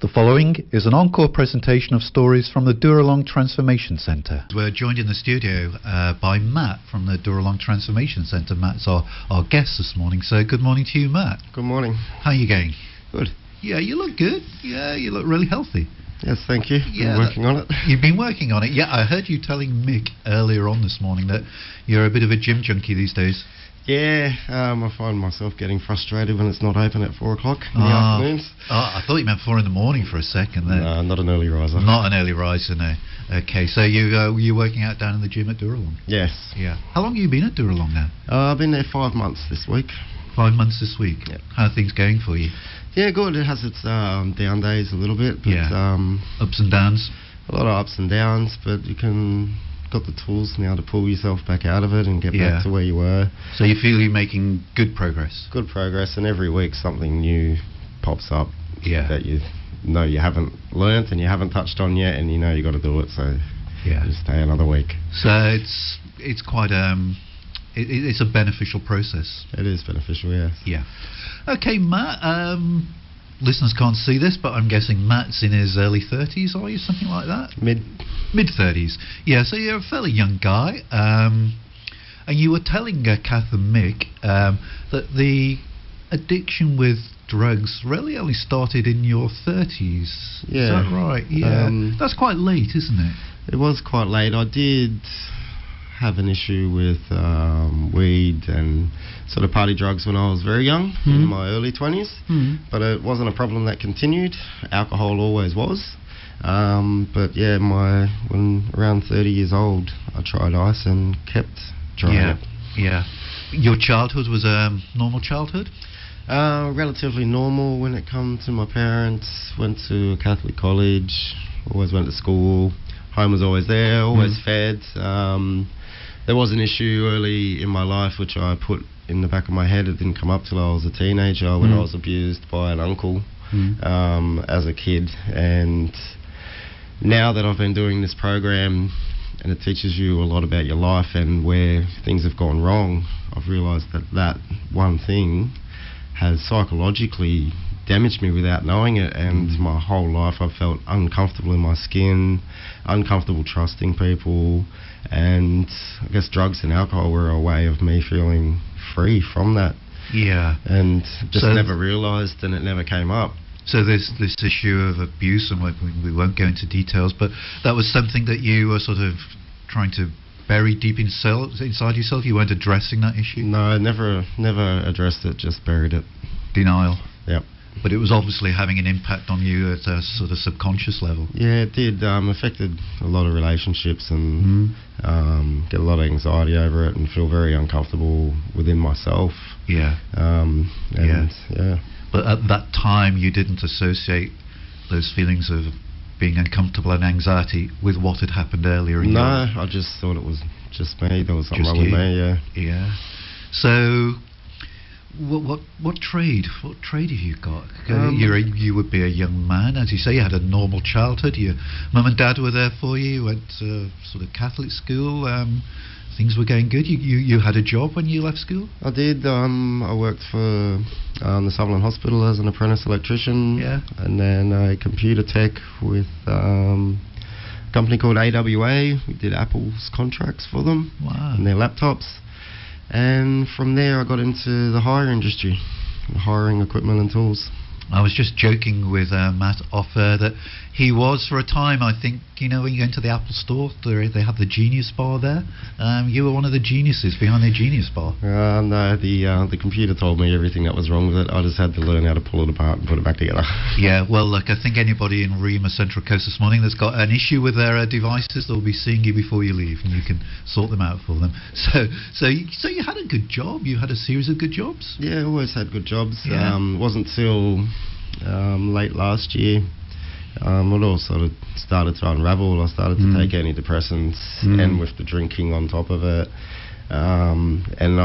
The following is an encore presentation of stories from the Dooralong Transformation Centre. We're joined in the studio by Matt from the Dooralong Transformation Centre. Matt's our guest this morning, so good morning to you, Matt. Good morning. How are you going? Good. Yeah, you look good. Yeah, you look really healthy. Yes, thank you. Yeah, been working on it. You've been working on it. Yeah, I heard you telling Mick earlier on this morning that you're a bit of a gym junkie these days. Yeah, I find myself getting frustrated when it's not open at 4 o'clock in the afternoons. I thought you meant 4 in the morning for a second there. No, not an early riser. Not an early riser, no. Okay, so you're working out down in the gym at Dooralong? Yes. Yeah. How long have you been at Dooralong now? I've been there 5 months this week. 5 months this week? Yep. How are things going for you? Yeah, good. It has its down days a little bit. But, ups and downs? A lot of ups and downs, but you got the tools now to pull yourself back out of it and get back to where you were. So you feel you're making good progress? Good progress, and every week something new pops up that you know you haven't learnt and you haven't touched on yet, and you know you got to do it, so just stay another week. So it's quite it's a beneficial process. It is beneficial, yes. Yeah. Okay, Matt, listeners can't see this, but I'm guessing Matt's in his early 30s, are you? Something like that? Mid-30s. Yeah, so you're a fairly young guy. And you were telling Kath and Mick that the addiction with drugs really only started in your 30s. Yeah. Is that right? Yeah. That's quite late, isn't it? It was quite late. I did have an issue with weed and sort of party drugs when I was very young, in my early 20s, but it wasn't a problem that continued. Alcohol always was, but yeah, when around 30 years old, I tried ice and kept trying it. Yeah. Your childhood was a normal childhood? Relatively normal when it comes to my parents. Went to a Catholic college, always went to school. Home was always there, always fed. There was an issue early in my life which I put in the back of my head. It didn't come up till I was a teenager when I was abused by an uncle as a kid. And now that I've been doing this program and it teaches you a lot about your life and where things have gone wrong, I've realised that one thing has psychologically damaged me without knowing it, and my whole life I've felt uncomfortable in my skin, uncomfortable trusting people, and I guess drugs and alcohol were a way of me feeling free from that. Yeah. And just never realised, and it never came up. So this issue of abuse, and we won't go into details, but that was something that you were sort of trying to bury deep inside yourself? You weren't addressing that issue? No, never addressed it, just buried it. Denial? Yep. But it was obviously having an impact on you at a sort of subconscious level. Yeah, it did. Affected a lot of relationships and get a lot of anxiety over it and feel very uncomfortable within myself. Yeah. Yeah. But at that time, you didn't associate those feelings of being uncomfortable and anxiety with what had happened earlier in your life? No, I just thought it was just me. There was something wrong with me, Yeah. So, what trade have you got? You would be a young man, as you say. You had a normal childhood. Your mum and dad were there for you. You went to sort of Catholic school. Things were going good. You had a job when you left school? I did. I worked for the Sutherland Hospital as an apprentice electrician. Yeah. And then a computer tech with a company called AWA. We did Apple's contracts for them. Wow. And their laptops. And from there I got into the hire industry, hiring equipment and tools. I was just joking with Matt off that he was, for a time, I think, when you go into the Apple store, they have the Genius Bar there. You were one of the geniuses behind the Genius Bar. No, the computer told me everything that was wrong with it. I just had to learn how to pull it apart and put it back together. Yeah, well, look, I think anybody in Rima Central Coast this morning that's got an issue with their devices, they'll be seeing you before you leave, and you can sort them out for them. So you had a good job. You had a series of good jobs. Yeah, always had good jobs. Yeah. It wasn't till late last year it all sort of started to unravel. I started to take antidepressants and with the drinking on top of it, and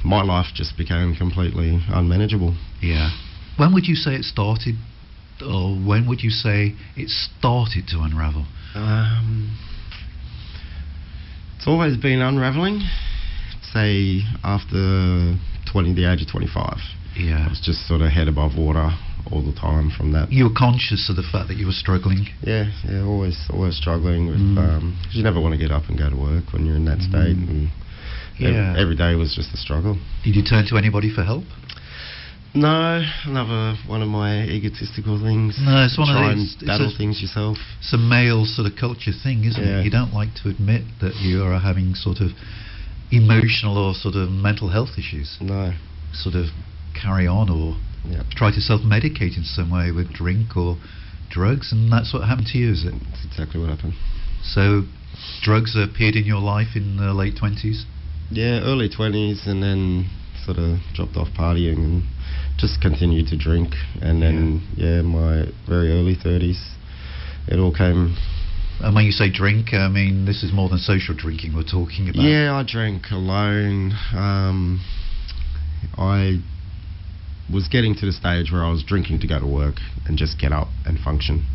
my life just became completely unmanageable. Yeah. When would you say it started, or when would you say it started to unravel? It's always been unraveling, say after the age of 25. Yeah. I was just sort of head above water all the time from that. You were conscious of the fact that you were struggling? Yeah, always struggling with, 'cause you never want to get up and go to work when you're in that state, and every day was just a struggle. Did you turn to anybody for help? No, another one of my egotistical things. No, it's one Try of these. And battle things yourself. It's a male sort of culture thing, isn't it? You don't like to admit that you are having sort of emotional or sort of mental health issues. No. Sort of carry on or try to self-medicate in some way with drink or drugs, and that's what happened to you, is it? That's exactly what happened. So, drugs appeared in your life in the late 20s? Yeah, early 20s, and then sort of dropped off partying and just continued to drink, and then my very early 30s it all came. And when you say drink, I mean this is more than social drinking we're talking about. Yeah, I drank alone. I was getting to the stage where I was drinking to go to work and just get up and function.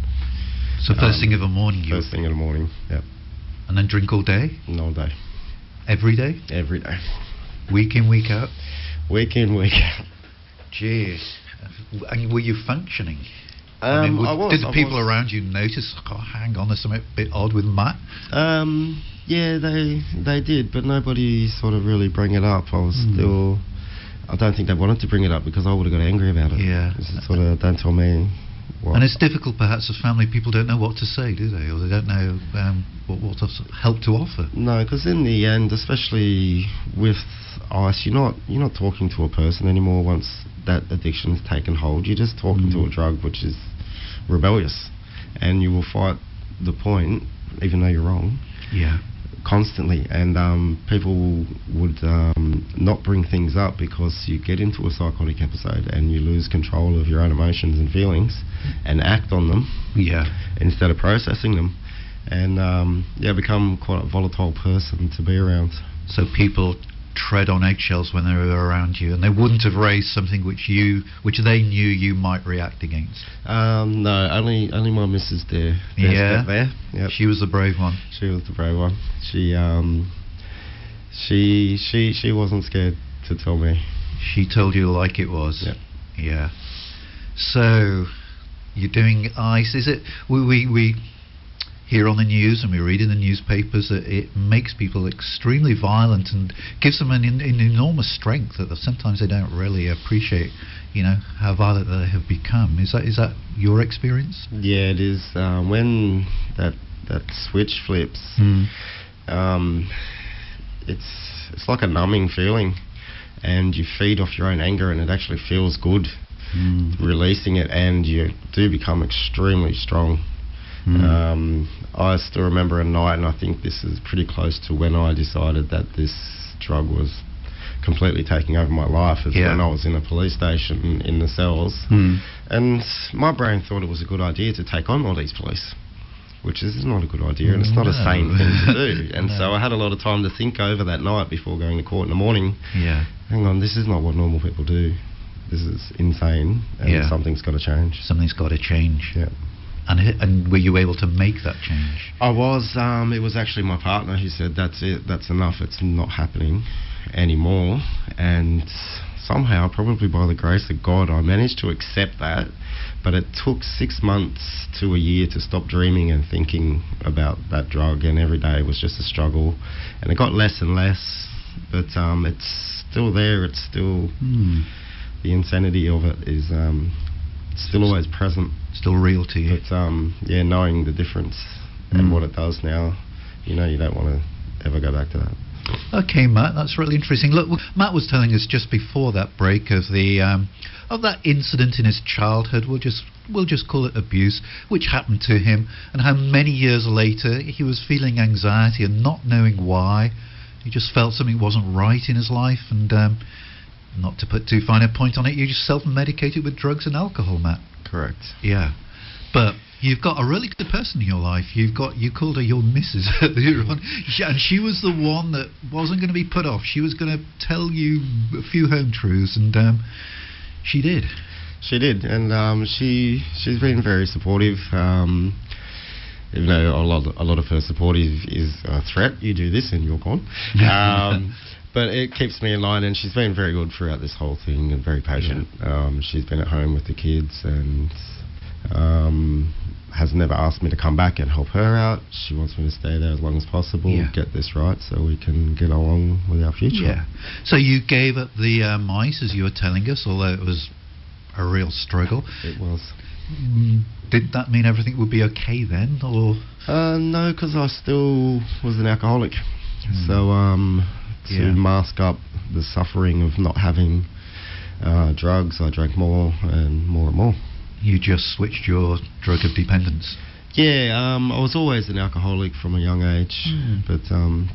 So first thing in the morning? First thing in the morning, yep. And then drink all day? All day. Every day? Every day. Week in, week out? Week in, week out. Jeez. And were you functioning? I did the people around you notice, hang on, there's something a bit odd with Matt? Yeah, they did, but nobody sort of really bring it up. I was still... I don't think they wanted to bring it up because I would have got angry about it. Yeah. This is sort of, don't tell me what. And it's difficult perhaps as family, people don't know what to say, do they? Or they don't know what help to offer. No, because in the end, especially with ice, you're not talking to a person anymore once that addiction's taken hold. You're just talking to a drug which is rebellious, and you will fight the point even though you're wrong. Yeah. Constantly, and people would not bring things up because you get into a psychotic episode and you lose control of your own emotions and feelings and act on them instead of processing them, and become quite a volatile person to be around. So people tread on eggshells when they were around you, and they wouldn't have raised something which they knew you might react against. No, only my missus there. There. Yep. She was the brave one. She was the brave one. She wasn't scared to tell me. She told you like it was. Yep. Yeah. So you're doing ice. Is it we hear on the news and we read in the newspapers that it makes people extremely violent and gives them an enormous strength that sometimes they don't really appreciate, how violent they have become. Is that your experience? Yeah, it is. When that switch flips, it's like a numbing feeling, and you feed off your own anger, and it actually feels good releasing it, and you do become extremely strong. I still remember a night, and I think this is pretty close to when I decided that this drug was completely taking over my life, is when I was in a police station in the cells, and my brain thought it was a good idea to take on all these police, which is not a good idea, and it's not a sane thing to do. And so I had a lot of time to think over that night before going to court in the morning. Hang on, this is not what normal people do. This is insane, and something's got to change. Something's got to change. Yeah. And were you able to make that change? I was. It was actually my partner who said, that's it, that's enough, it's not happening anymore. And somehow, probably by the grace of God, I managed to accept that. But it took 6 months to a year to stop dreaming and thinking about that drug, and every day was just a struggle. And it got less and less, but it's still there, it's still... The insanity of it is still always present. Still real to you. But knowing the difference and what it does now, you don't want to ever go back to that. Okay, Matt, that's really interesting. Look, Matt was telling us just before that break of that incident in his childhood. We'll just call it abuse, which happened to him, and how many years later he was feeling anxiety and not knowing why. He just felt something wasn't right in his life, and not to put too fine a point on it, you just self-medicated with drugs and alcohol, Matt. Correct. Yeah. But you've got a really good person in your life. You called her your missus earlier on, and she was the one that wasn't going to be put off. She was going to tell you a few home truths, and she did. She did, and she's been very supportive. even though a lot of her support is a threat. You do this and you're gone. But it keeps me in line, and she's been very good throughout this whole thing and very patient. She's been at home with the kids and has never asked me to come back and help her out. She wants me to stay there as long as possible, get this right so we can get along with our future. Yeah. So you gave up the mice, as you were telling us, although it was a real struggle. It was. Did that mean everything would be okay then, or? No, because I still was an alcoholic. So to mask up the suffering of not having drugs, I drank more and more and more. You just switched your drug of dependence? Yeah, I was always an alcoholic from a young age, but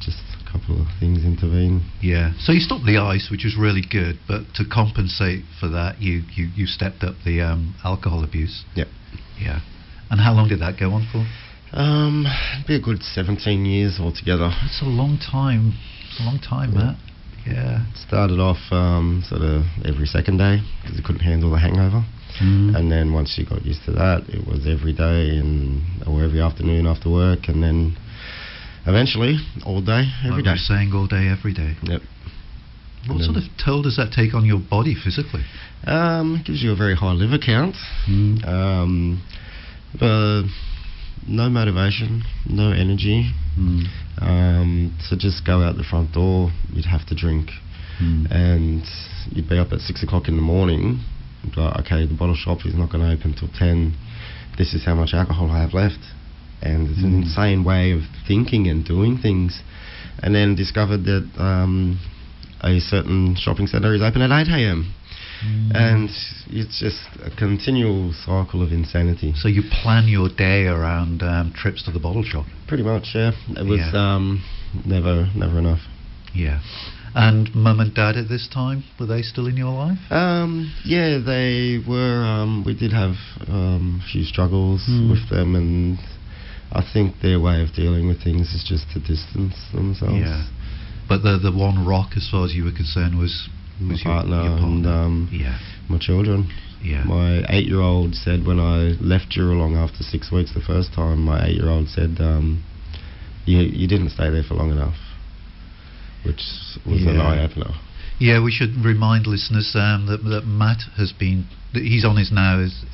just a couple of things intervened. Yeah, so you stopped the ice, which was really good, but to compensate for that, you stepped up the alcohol abuse? Yep. Yeah. And how long did that go on for? It'd be a good 17 years altogether. That's a long time. It's a long time, Matt. Yeah. Started off sort of every second day because I couldn't handle the hangover. And then once you got used to that, it was every day or every afternoon after work, and then eventually all day, every day. Like you're saying, all day, every day. Yep. What sort of toll does that take on your body physically? It gives you a very high liver count. No motivation, no energy. To just go out the front door, you'd have to drink. And you'd be up at 6 o'clock in the morning. Like, okay, the bottle shop is not going to open till 10. This is how much alcohol I have left. And it's an insane way of thinking and doing things. And then discovered that a certain shopping centre is open at 8 a.m. And it's just a continual cycle of insanity. So you plan your day around trips to the bottle shop? Pretty much, yeah. It was never enough. Yeah. And Mum and Dad at this time, were they still in your life? Yeah, they were. We did have a few struggles with them, and I think their way of dealing with things is just to distance themselves. Yeah. But the one rock, as far as you were concerned, was my partner, your partner and my children. Yeah. My 8-year-old said when I left Dooralong after 6 weeks the first time, my 8-year-old said, you didn't stay there for long enough, which was an eye-opener. Yeah, we should remind listeners that Matt has been, he's on his now is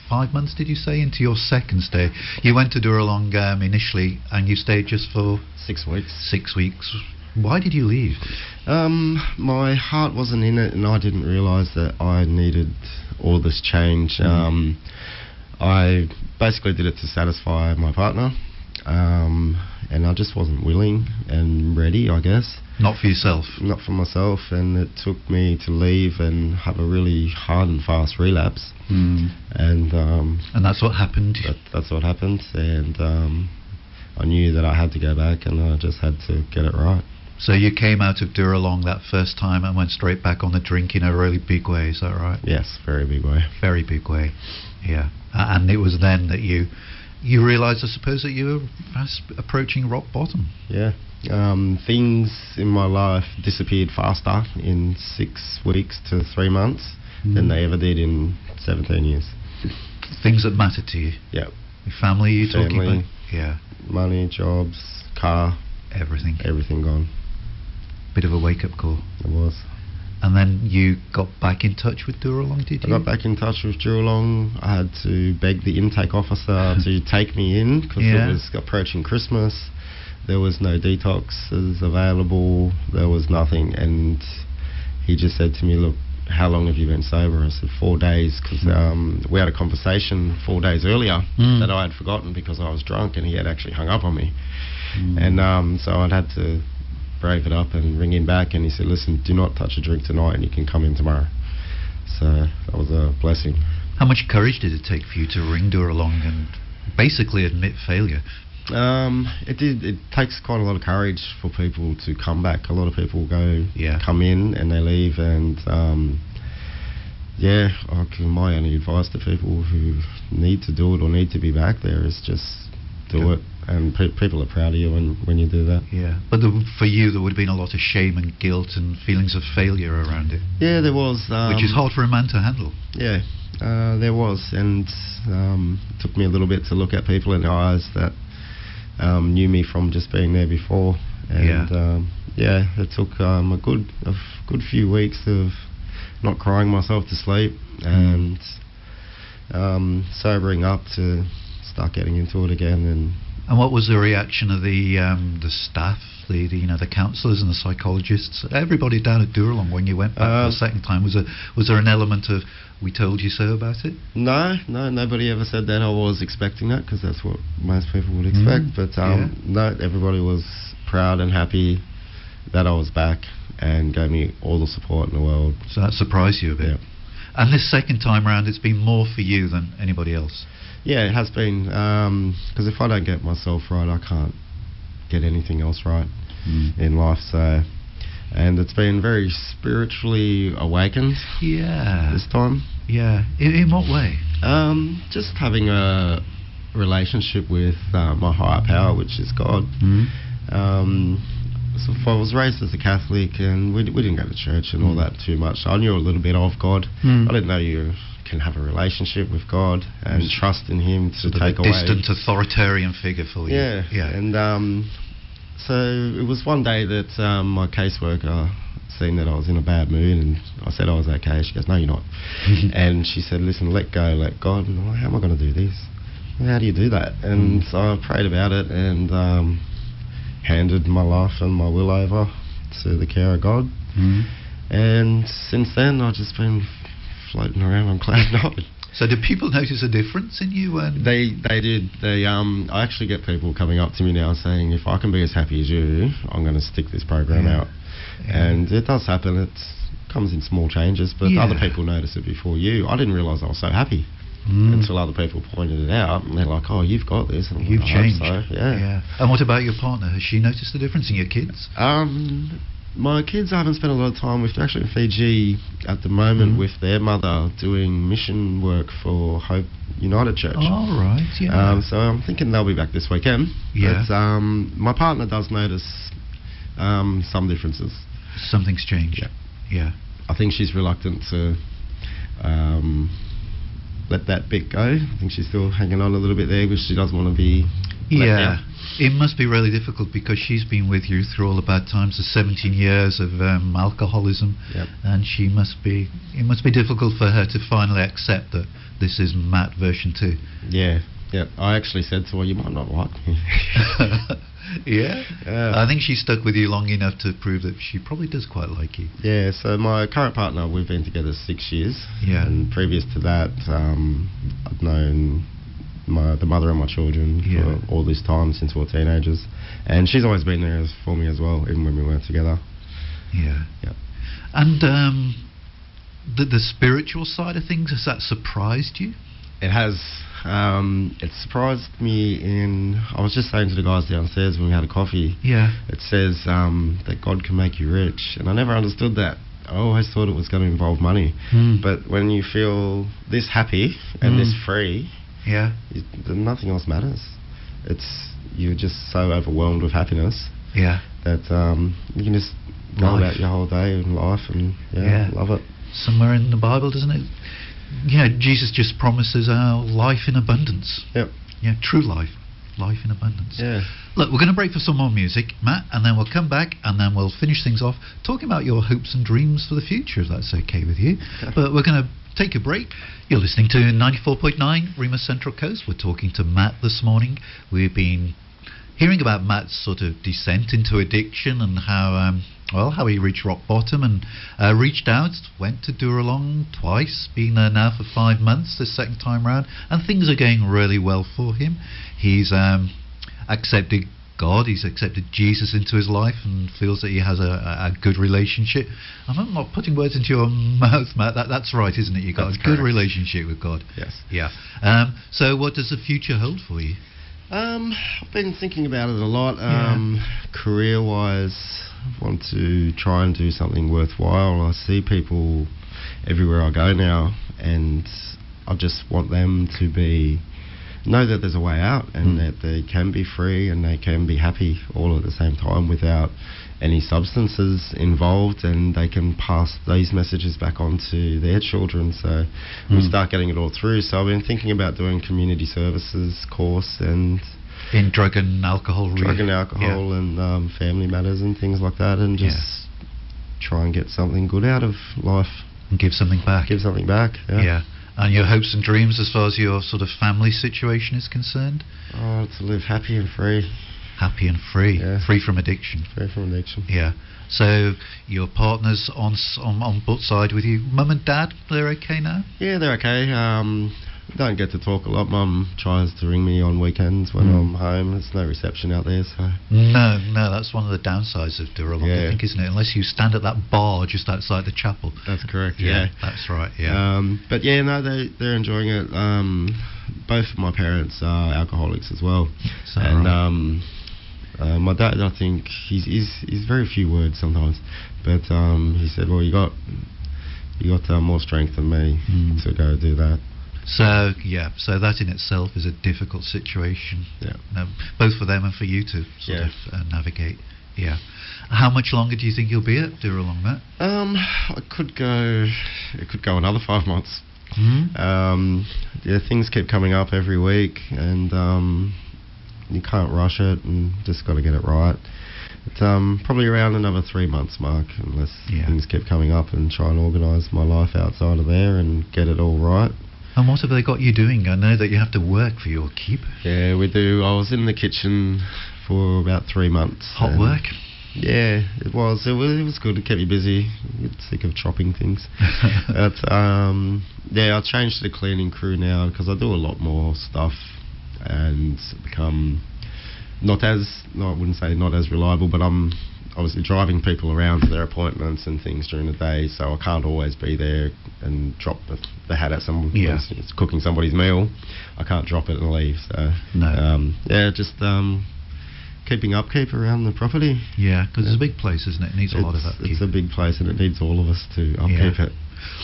5 months, did you say, into your second stay. You went to Dooralong initially and you stayed just for 6 weeks. 6 weeks. Why did you leave? My heart wasn't in it, and I didn't realise that I needed all this change. I basically did it to satisfy my partner, and I just wasn't willing and ready, I guess. Not for yourself? Not for myself, and it took me to leave and have a really hard and fast relapse. And that's what happened? That's what happened, and I knew that I had to go back, and I just had to get it right. So you came out of Dooralong that first time and went straight back on the drink in a really big way, is that right? Yes, very big way. Very big way, yeah. And it was then that you realised, I suppose, that you were fast approaching rock bottom. Yeah. Things in my life disappeared faster in 6 weeks to 3 months than they ever did in 17 years. Things that mattered to you? Yeah. Your family, you're talking about? Yeah. Money, jobs, car. Everything. Everything gone. Bit of a wake-up call. It was. And then you got back in touch with Dooralong, did you? I got back in touch with Dooralong. I had to beg the intake officer to take me in because it was approaching Christmas. There was no detoxes available. There was nothing. And he just said to me, look, how long have you been sober? I said 4 days, because we had a conversation 4 days earlier that I had forgotten because I was drunk, and he had actually hung up on me. And so I'd had to brave it up and ring him back, and he said, listen, do not touch a drink tonight and you can come in tomorrow. So that was a blessing. How much courage did it take for you to ring Dooralong and basically admit failure? It takes quite a lot of courage for people to come back. A lot of people come in and they leave, and my only advice to people who need to do it or need to be back there is just do it, and people are proud of you when you do that. Yeah, but for you there would have been a lot of shame and guilt and feelings of failure around it. Yeah, there was. Which is hard for a man to handle. Yeah, there was, and it took me a little bit to look at people in the eyes that knew me from just being there before. And it took a good few weeks of not crying myself to sleep and sobering up to start getting into it again. And what was the reaction of the staff, the counsellors and the psychologists, everybody down at Dooralong when you went back for the second time? Was there an element of "we told you so" about it? No, nobody ever said that. I was expecting that because that's what most people would expect. But no, everybody was proud and happy that I was back and gave me all the support in the world. So that surprised you a bit. Yeah. And this second time round, it's been more for you than anybody else. Yeah, it has been, because if I don't get myself right, I can't get anything else right in life. So, and it's been very spiritually awakened. Yeah. This time. Yeah. In what way? Just having a relationship with my higher power, which is God. So I was raised as a Catholic, and we didn't go to church and all that too much. I knew a little bit of God. I didn't know you can have a relationship with God and trust in Him to take away. Distant authoritarian figure for you. Yeah. And so it was one day that my caseworker seen that I was in a bad mood, and I said I was okay. She goes, "No, you're not." And she said, "Listen, let go, let God." And I'm like, "How am I going to do this? How do you do that?" And so I prayed about it and handed my life and my will over to the care of God. And since then, I've just been floating around on cloud nine. So did people notice a difference in you? They did. I actually get people coming up to me now saying, "If I can be as happy as you, I'm going to stick this program out." And it does happen. It comes in small changes, but other people notice it before you. I didn't realise I was so happy until other people pointed it out, and they're like, "Oh, you've got this." And you've changed. So. Yeah. And what about your partner? Has she noticed the difference in your kids? My kids I haven't spent a lot of time with. They're actually in Fiji at the moment with their mother doing mission work for Hope United Church. Oh, right, yeah. So I'm thinking they'll be back this weekend. Yeah. But my partner does notice some differences. Something's changed. Yeah. I think she's reluctant to let that bit go. I think she's still hanging on a little bit there because she doesn't want to be let down. It must be really difficult because she's been with you through all the bad times, the 17 years of alcoholism, and it must be difficult for her to finally accept that this is Matt version 2. Yeah. I actually said to her, "You might not like me." Yeah. I think she stuck with you long enough to prove that she probably does quite like you. Yeah, so my current partner, we've been together 6 years. Yeah. And previous to that, I've known the mother of my children for all this time since we were teenagers, and she's always been there for me as well, even when we weren't together. Yeah. And the spiritual side of things, has that surprised you? It has. It surprised me I was just saying to the guys downstairs when we had a coffee, it says that God can make you rich, and I never understood that. I always thought it was going to involve money, but when you feel this happy and this free, nothing else matters. You're just so overwhelmed with happiness that you can just go about your whole day and life and love it. Somewhere in the Bible, doesn't it? Jesus just promises our life in abundance. True life in abundance. Look, we're going to break for some more music, Matt, and then we'll come back and then we'll finish things off talking about your hopes and dreams for the future, if that's okay with you. But we're going to take a break. You're listening to 94.9 Remus Central Coast. We're talking to Matt this morning. We've been hearing about Matt's sort of descent into addiction and how he reached rock bottom and reached out, went to Dooralong twice, been there now for 5 months this second time round, and things are going really well for him. He's accepted God, he's accepted Jesus into his life and feels that he has a good relationship. I'm not putting words into your mouth, Matt. That's right, isn't it? You've got a good relationship with God. Yes. Yeah. So what does the future hold for you? I've been thinking about it a lot. Career-wise, I want to try and do something worthwhile. I see people everywhere I go now, and I just want them to be know that there's a way out, and that they can be free and they can be happy all at the same time without any substances involved, and they can pass these messages back on to their children. So we start getting it all through. So I've been thinking about doing community services course and in drug and alcohol, and family matters and things like that, and just try and get something good out of life and give something back. Yeah. And your hopes and dreams as far as your sort of family situation is concerned? Oh, to live happy and free. Happy and free. Free from addiction. Free from addiction. Yeah. So your partner's on both side with you. Mum and Dad, they're okay now? Yeah, they're okay. Don't get to talk a lot. Mum tries to ring me on weekends when I'm home. There's no reception out there, so... No, that's one of the downsides of Dooralong, I think, isn't it? Unless you stand at that bar just outside the chapel. That's correct, That's right, yeah. But yeah, no, they're enjoying it. Both of my parents are alcoholics as well. And my dad, I think, he's very few words sometimes. But he said, well, you got more strength than me to go do that. So that in itself is a difficult situation, both for them and for you to sort of navigate. Yeah. How much longer do you think you'll be at Dooralong, Matt? It could go another 5 months. Things keep coming up every week, and you can't rush it, and just got to get it right. It's probably around another 3 months mark, unless things keep coming up, and try and organise my life outside of there and get it all right. And what have they got you doing? I know that you have to work for your keep. Yeah, we do. I was in the kitchen for about 3 months. Hot work? Yeah, it was. It was good. It kept me busy. You get sick of chopping things. But I changed to the cleaning crew now because I do a lot more stuff and become I wouldn't say not as reliable, but I'm obviously driving people around to their appointments and things during the day, so I can't always be there and drop the hat at someone. It's cooking somebody's meal. I can't drop it and leave. So just keeping upkeep around the property. Yeah, because it's a big place, isn't it? It needs a lot of upkeep. It's a big place, and it needs all of us to upkeep it.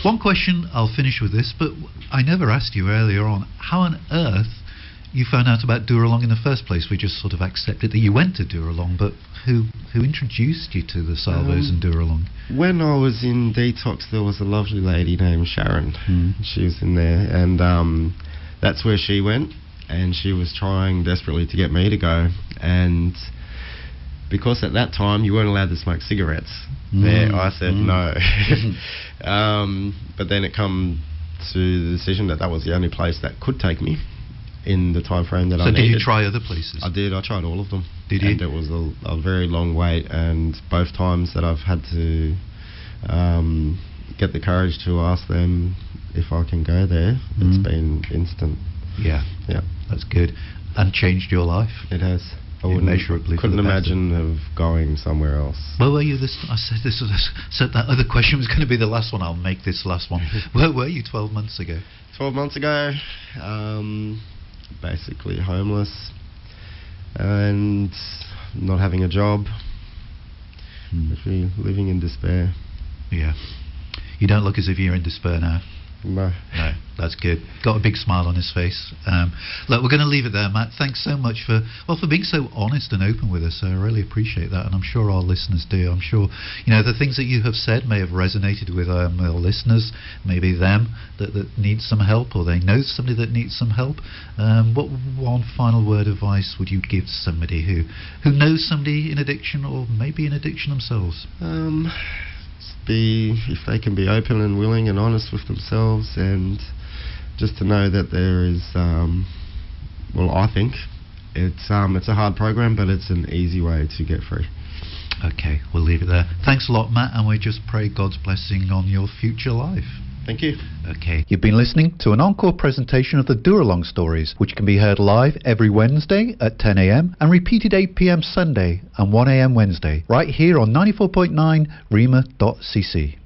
One question, I'll finish with this, but I never asked you earlier on, how on earth you found out about Dooralong in the first place? We just sort of accepted that you went to Dooralong, but who introduced you to the Salvos and Dooralong? When I was in detox, there was a lovely lady named Sharon. She was in there, and that's where she went, and she was trying desperately to get me to go, and because at that time you weren't allowed to smoke cigarettes there, I said no. But then it come to the decision that was the only place that could take me in the time frame that I needed. So did you try other places? I did. I tried all of them. Did you? And it was a very long wait, and both times that I've had to get the courage to ask them if I can go there, it's been instant. Yeah, that's good. And changed your life? It has. I couldn't imagine of going somewhere else. Where were you I said that other question was going to be the last one. I'll make this last one. Where were you 12 months ago? 12 months ago, basically homeless and not having a job, living in despair. Yeah. You don't look as if you're in despair now. No, that's good. Got a big smile on his face. Look, we're going to leave it there, Matt. Thanks so much for being so honest and open with us. I really appreciate that, and I'm sure our listeners do. I'm sure the things that you have said may have resonated with our listeners. Maybe them that need some help, or they know somebody that needs some help. What one final word of advice would you give somebody who knows somebody in addiction, or maybe in addiction themselves? If they can be open and willing and honest with themselves, and just to know that there is I think it's a hard program, but it's an easy way to get free. Okay, we'll leave it there. Thanks a lot, Matt, and we just pray God's blessing on your future life. Thank you. Okay. You've been listening to an encore presentation of the Dooralong stories, which can be heard live every Wednesday at 10 a.m. and repeated 8 p.m. Sunday and 1 a.m. Wednesday, right here on 94.9 rema.cc.